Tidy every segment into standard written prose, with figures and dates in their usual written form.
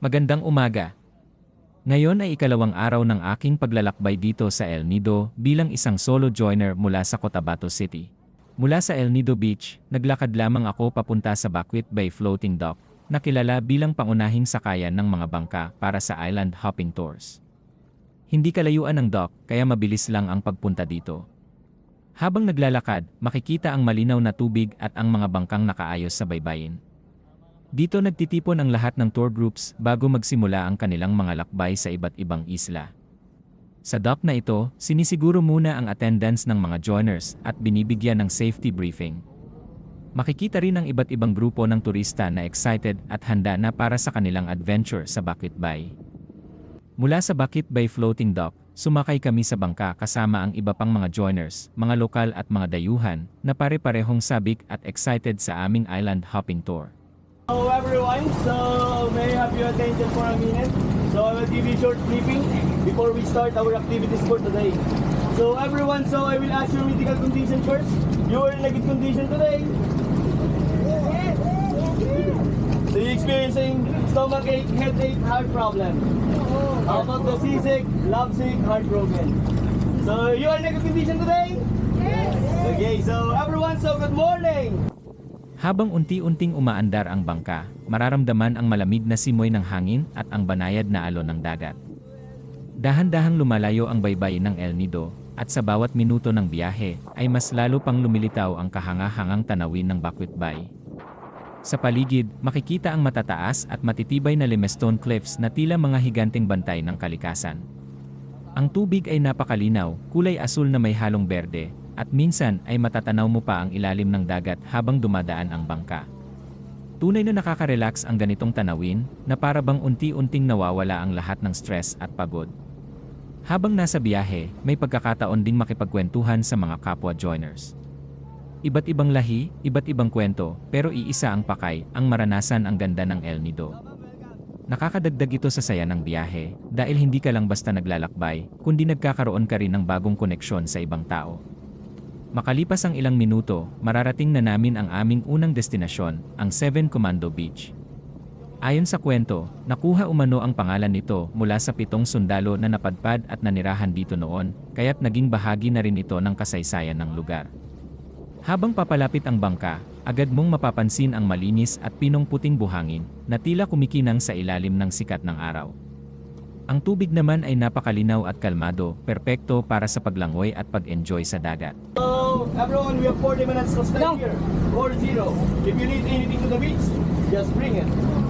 Magandang umaga. Ngayon ay ikalawang araw ng aking paglalakbay dito sa El Nido bilang isang solo joiner mula sa Cotabato City. Mula sa El Nido Beach, naglakad lamang ako papunta sa Bacuit Bay Floating Dock, na kilala bilang pangunahing sakayan ng mga bangka para sa island hopping tours. Hindi kalayuan ng dock, kaya mabilis lang ang pagpunta dito. Habang naglalakad, makikita ang malinaw na tubig at ang mga bangkang nakaayos sa baybayin. Dito nagtitipon ang lahat ng tour groups bago magsimula ang kanilang mga lakbay sa iba't ibang isla. Sa dock na ito, sinisiguro muna ang attendance ng mga joiners at binibigyan ng safety briefing. Makikita rin ang iba't ibang grupo ng turista na excited at handa na para sa kanilang adventure sa Bacuit Bay. Mula sa Bacuit Bay Floating Dock, sumakay kami sa bangka kasama ang iba pang mga joiners, mga lokal at mga dayuhan na pare-parehong sabik at excited sa aming island hopping tour. Hello everyone, so may I have your attention for a minute. So I will give you a short briefing before we start our activities for today. So everyone, so I will ask your medical condition first. You are in a good condition today? Yes. So you experiencing stomach ache, headache, heart problem? How about the seasick, lovesick, heartbroken? So you are in a good condition today? Yes. Okay, so everyone, so good morning! Habang unti-unting umaandar ang bangka, mararamdaman ang malamig na simoy ng hangin at ang banayad na alon ng dagat. Dahan-dahang lumalayo ang baybayin ng El Nido, at sa bawat minuto ng biyahe, ay mas lalo pang lumilitaw ang kahanga-hangang tanawin ng Bacuit Bay. Sa paligid, makikita ang matataas at matitibay na limestone cliffs na tila mga higanteng bantay ng kalikasan. Ang tubig ay napakalinaw, kulay asul na may halong berde, at minsan ay matatanaw mo pa ang ilalim ng dagat habang dumadaan ang bangka. Tunay na nakaka-relax ang ganitong tanawin, na para bang unti-unting nawawala ang lahat ng stress at pagod. Habang nasa biyahe, may pagkakataon ding makipagkwentuhan sa mga kapwa joiners. Iba't ibang lahi, iba't ibang kwento, pero iisa ang pakay, ang maranasan ang ganda ng El Nido. Nakakadagdag ito sa saya ng biyahe, dahil hindi ka lang basta naglalakbay, kundi nagkakaroon ka rin ng bagong koneksyon sa ibang tao. Makalipas ang ilang minuto, mararating na namin ang aming unang destinasyon, ang Seven Commando Beach. Ayon sa kwento, nakuha umano ang pangalan nito mula sa 7 sundalo na napadpad at nanirahan dito noon, kaya't naging bahagi na rin ito ng kasaysayan ng lugar. Habang papalapit ang bangka, agad mong mapapansin ang malinis at pinong-puting buhangin na tila kumikinang sa ilalim ng sikat ng araw. Ang tubig naman ay napakalinaw at kalmado, perpekto para sa paglangoy at pag-enjoy sa dagat. So everyone, we have 40 minutes to spend here. 40. If you need anything to the beach, just bring it.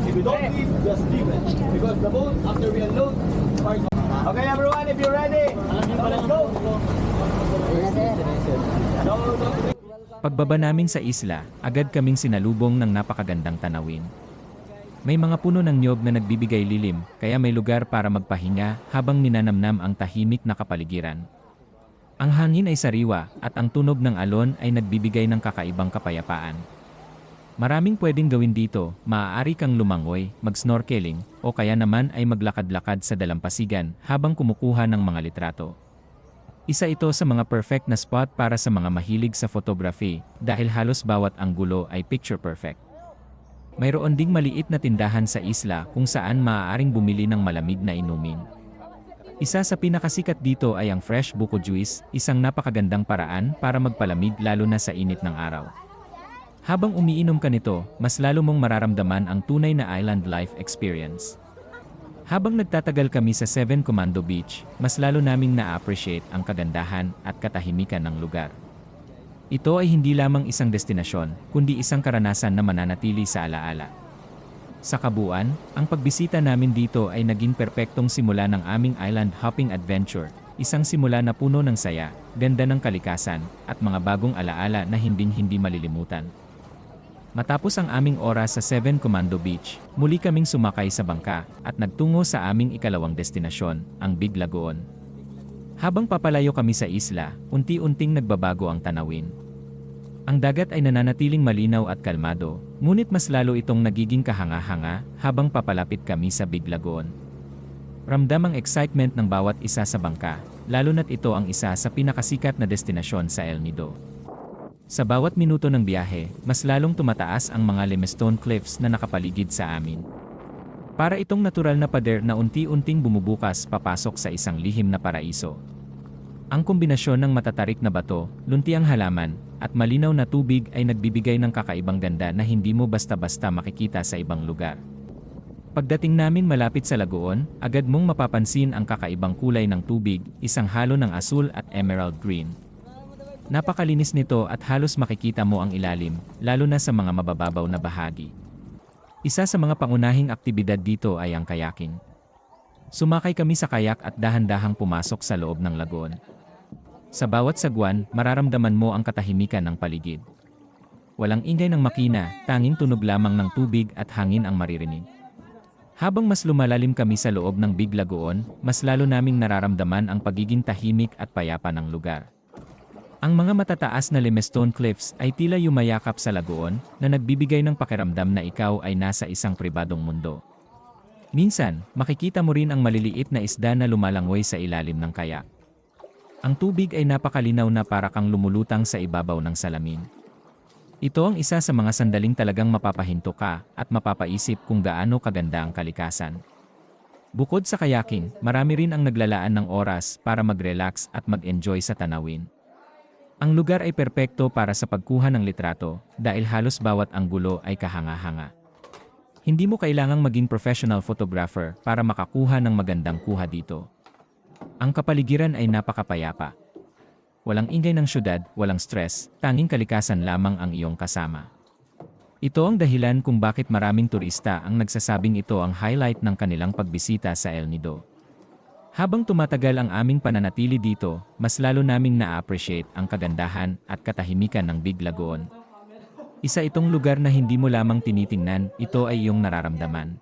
If you don't need, just leave it. Because the boat, after we unload, park. Okay everyone, if you're ready, let's go! Pagbaba namin sa isla, agad kaming sinalubong ng napakagandang tanawin. May mga puno ng niyog na nagbibigay lilim, kaya may lugar para magpahinga habang ninanamnam ang tahimik na kapaligiran. Ang hangin ay sariwa at ang tunog ng alon ay nagbibigay ng kakaibang kapayapaan. Maraming pwedeng gawin dito, maaari kang lumangoy, mag-snorkeling, o kaya naman ay maglakad-lakad sa dalampasigan habang kumukuha ng mga litrato. Isa ito sa mga perfect na spot para sa mga mahilig sa photography dahil halos bawat anggulo ay picture perfect. Mayroon ding maliit na tindahan sa isla kung saan maaaring bumili ng malamig na inumin. Isa sa pinakasikat dito ay ang fresh buko juice, isang napakagandang paraan para magpalamig lalo na sa init ng araw. Habang umiinom ka nito, mas lalo mong mararamdaman ang tunay na island life experience. Habang nagtatagal kami sa Seven Commando Beach, mas lalo naming na-appreciate ang kagandahan at katahimikan ng lugar. Ito ay hindi lamang isang destinasyon, kundi isang karanasan na mananatili sa alaala. Sa kabuuan, ang pagbisita namin dito ay naging perpektong simula ng aming island hopping adventure, isang simula na puno ng saya, ganda ng kalikasan, at mga bagong alaala na hinding-hindi malilimutan. Matapos ang aming oras sa Seven Commando Beach, muli kaming sumakay sa bangka at nagtungo sa aming ikalawang destinasyon, ang Big Lagoon. Habang papalayo kami sa isla, unti-unting nagbabago ang tanawin. Ang dagat ay nananatiling malinaw at kalmado, ngunit mas lalo itong nagiging kahanga-hanga habang papalapit kami sa Big Lagoon. Ramdam ang excitement ng bawat isa sa bangka, lalo na't ito ang isa sa pinakasikat na destinasyon sa El Nido. Sa bawat minuto ng biyahe, mas lalong tumataas ang mga limestone cliffs na nakapaligid sa amin. Para itong natural na pader na unti-unting bumubukas papasok sa isang lihim na paraiso. Ang kombinasyon ng matatarik na bato, luntiang halaman, at malinaw na tubig ay nagbibigay ng kakaibang ganda na hindi mo basta-basta makikita sa ibang lugar. Pagdating namin malapit sa lagoon, agad mong mapapansin ang kakaibang kulay ng tubig, isang halo ng asul at emerald green. Napakalinis nito at halos makikita mo ang ilalim, lalo na sa mga mabababaw na bahagi. Isa sa mga pangunahing aktibidad dito ay ang kayaking. Sumakay kami sa kayak at dahan-dahang pumasok sa loob ng lagoon. Sa bawat sagwan, mararamdaman mo ang katahimikan ng paligid. Walang ingay ng makina, tanging tunog lamang ng tubig at hangin ang maririnig. Habang mas lumalalim kami sa loob ng Big Lagoon, mas lalo naming nararamdaman ang pagiging tahimik at payapa ng lugar. Ang mga matataas na limestone cliffs ay tila yumayakap sa lagoon na nagbibigay ng pakiramdam na ikaw ay nasa isang pribadong mundo. Minsan, makikita mo rin ang maliliit na isda na lumalangoy sa ilalim ng kayak. Ang tubig ay napakalinaw na para kang lumulutang sa ibabaw ng salamin. Ito ang isa sa mga sandaling talagang mapapahinto ka at mapapaisip kung gaano kaganda ang kalikasan. Bukod sa kayaking, marami rin ang naglalaan ng oras para mag-relax at mag-enjoy sa tanawin. Ang lugar ay perpekto para sa pagkuha ng litrato dahil halos bawat anggulo ay kahanga-hanga. Hindi mo kailangang maging professional photographer para makakuha ng magandang kuha dito. Ang kapaligiran ay napakapayapa. Walang ingay ng syudad, walang stress, tanging kalikasan lamang ang iyong kasama. Ito ang dahilan kung bakit maraming turista ang nagsasabing ito ang highlight ng kanilang pagbisita sa El Nido. Habang tumatagal ang aming pananatili dito, mas lalo naming na-appreciate ang kagandahan at katahimikan ng Big Lagoon. Isa itong lugar na hindi mo lamang tinitingnan, ito ay iyong nararamdaman.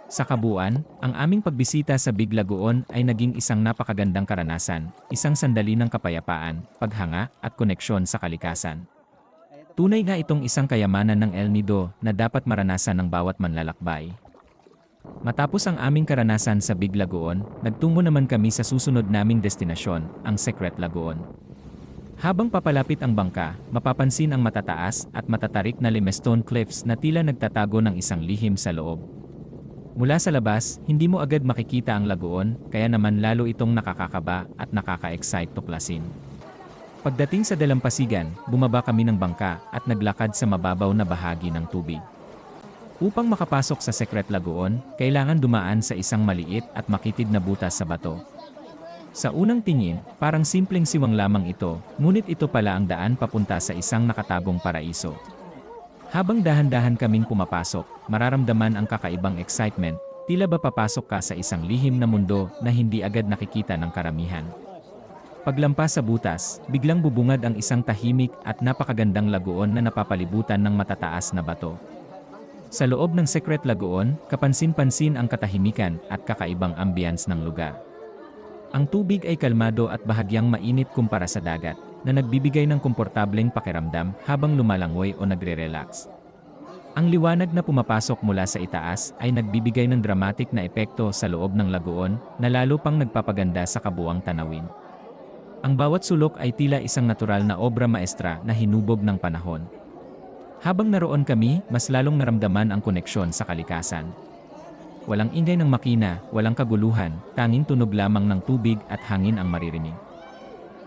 Sa kabuuan, ang aming pagbisita sa Big Lagoon ay naging isang napakagandang karanasan, isang sandali ng kapayapaan, paghanga, at koneksyon sa kalikasan. Tunay nga itong isang kayamanan ng El Nido na dapat maranasan ng bawat manlalakbay. Matapos ang aming karanasan sa Big Lagoon, nagtungo naman kami sa susunod naming destinasyon, ang Secret Lagoon. Habang papalapit ang bangka, mapapansin ang matataas at matatarik na limestone cliffs na tila nagtatago ng isang lihim sa loob. Mula sa labas, hindi mo agad makikita ang lagoon, kaya naman lalo itong nakakakaba at nakaka-excite tuklasin. Pagdating sa dalampasigan, bumaba kami ng bangka at naglakad sa mababaw na bahagi ng tubig. Upang makapasok sa Secret Lagoon, kailangan dumaan sa isang maliit at makitid na butas sa bato. Sa unang tingin, parang simpleng siwang lamang ito, ngunit ito pala ang daan papunta sa isang nakatagong paraiso. Habang dahan-dahan kaming pumapasok, mararamdaman ang kakaibang excitement, tila ba papasok ka sa isang lihim na mundo na hindi agad nakikita ng karamihan. Paglampas sa butas, biglang bubungad ang isang tahimik at napakagandang lagoon na napapalibutan ng matataas na bato. Sa loob ng Secret Lagoon, kapansin-pansin ang katahimikan at kakaibang ambience ng lugar. Ang tubig ay kalmado at bahagyang mainit kumpara sa dagat, na nagbibigay ng komportableng pakiramdam habang lumalangoy o nagre-relax. Ang liwanag na pumapasok mula sa itaas ay nagbibigay ng dramatic na epekto sa loob ng lagoon na lalo pang nagpapaganda sa kabuuang tanawin. Ang bawat sulok ay tila isang natural na obra maestra na hinubog ng panahon. Habang naroon kami, mas lalong naramdaman ang koneksyon sa kalikasan. Walang ingay ng makina, walang kaguluhan, tanging tunog lamang ng tubig at hangin ang maririnig.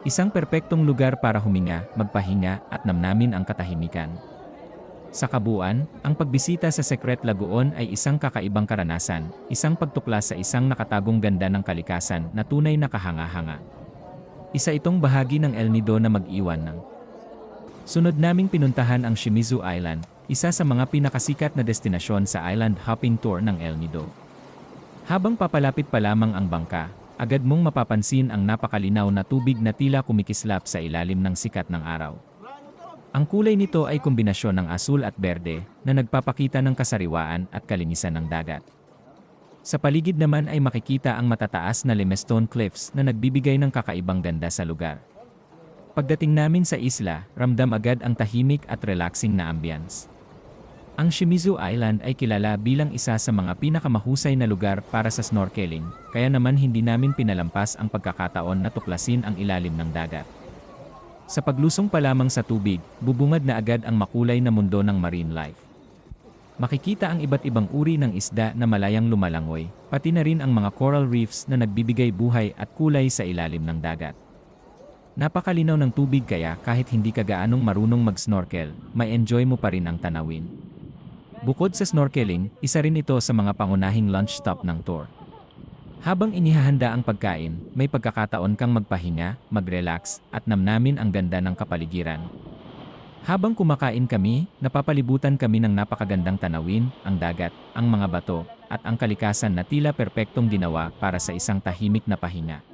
Isang perpektong lugar para huminga, magpahinga at namnamin ang katahimikan. Sa kabuuan, ang pagbisita sa Secret Lagoon ay isang kakaibang karanasan, isang pagtuklas sa isang nakatagong ganda ng kalikasan na tunay na kahanga-hanga. Isa itong bahagi ng El Nido na mag-iwan ng. Sunod naming pinuntahan ang Shimizu Island, isa sa mga pinakasikat na destinasyon sa island hopping tour ng El Nido. Habang papalapit pa lamang ang bangka, agad mong mapapansin ang napakalinaw na tubig na tila kumikislap sa ilalim ng sikat ng araw. Ang kulay nito ay kombinasyon ng asul at berde na nagpapakita ng kasariwaan at kalinisan ng dagat. Sa paligid naman ay makikita ang matataas na limestone cliffs na nagbibigay ng kakaibang ganda sa lugar. Pagdating namin sa isla, ramdam agad ang tahimik at relaxing na ambience. Ang Shimizu Island ay kilala bilang isa sa mga pinakamahusay na lugar para sa snorkeling, kaya naman hindi namin pinalampas ang pagkakataon na tuklasin ang ilalim ng dagat. Sa paglusong pa lamang sa tubig, bubungad na agad ang makulay na mundo ng marine life. Makikita ang iba't ibang uri ng isda na malayang lumalangoy, pati na rin ang mga coral reefs na nagbibigay buhay at kulay sa ilalim ng dagat. Napakalinaw ng tubig kaya kahit hindi ka gaanong marunong mag-snorkel, may enjoy mo pa rin ang tanawin. Bukod sa snorkeling, isa rin ito sa mga pangunahing lunch stop ng tour. Habang inihahanda ang pagkain, may pagkakataon kang magpahinga, mag-relax, at namnamin ang ganda ng kapaligiran. Habang kumakain kami, napapalibutan kami ng napakagandang tanawin, ang dagat, ang mga bato, at ang kalikasan na tila perpektong ginawa para sa isang tahimik na pahinga.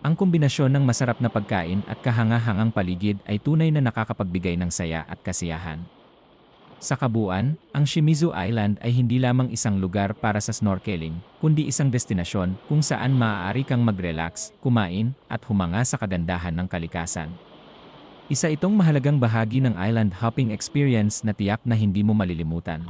Ang kombinasyon ng masarap na pagkain at kahangahangang paligid ay tunay na nakakapagbigay ng saya at kasiyahan. Sa kabuuan, ang Shimizu Island ay hindi lamang isang lugar para sa snorkeling, kundi isang destinasyon kung saan maaari kang mag-relax, kumain, at humanga sa kagandahan ng kalikasan. Isa itong mahalagang bahagi ng island hopping experience na tiyak na hindi mo malilimutan.